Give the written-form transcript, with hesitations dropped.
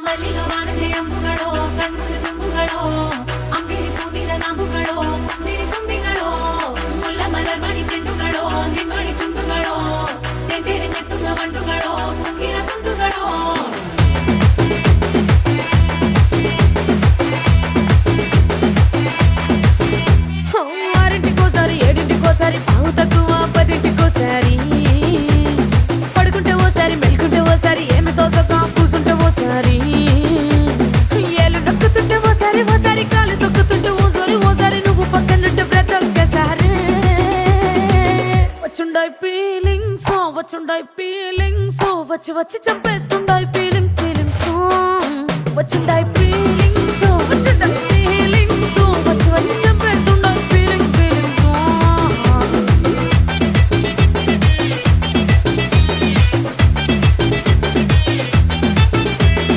ಮಲ್ಲಿಗ ವಾಣದೆ ಅಂಬುಗಳೋ ಕಣ್ಮುಳ ತುಂಬುಗಳೋ ಅಂಬಿಳಿ ಪೂವಿನ ನಾಂಬುಗಳೋ ಸಿರಿ ತುಂಬಿಗಳೋ ಮುಲ್ಲ ಮಲರ್ಮಣಿ ಚೆಂಡುಗಳೋ ನಿನ್ಮಣಿ ಚುಂಡುಗಳೋ ತೆಂಟೆರೆ ತೆತ್ತುಂಗ ಬಂಡುಗಳೋ ಕುಂಗಿನ ತುಂಡುಗಳೋ ఆరింటికోసారి ఏడింటికోసారి పావు తక్కువ పదింటికోసారి పడుకుంటే ఓసారి మెలుకుంటే ఓసారి ఏమి తోసక కూసుంటే ఓసారి ఏళ్ళు నొక్కుతుంటే ఓసారి ఓసారి కాలు తొక్కుతుంటే ఓసారి ఓసారి నువ్వు పక్కనుంటే బ్రతొక్కసారి వచ్చుండాయి ఫీలింగ్స్ వచ్చి వచ్చి చంపేస్తుండాయి ఫీలింగ్స్ వచ్చిండాయి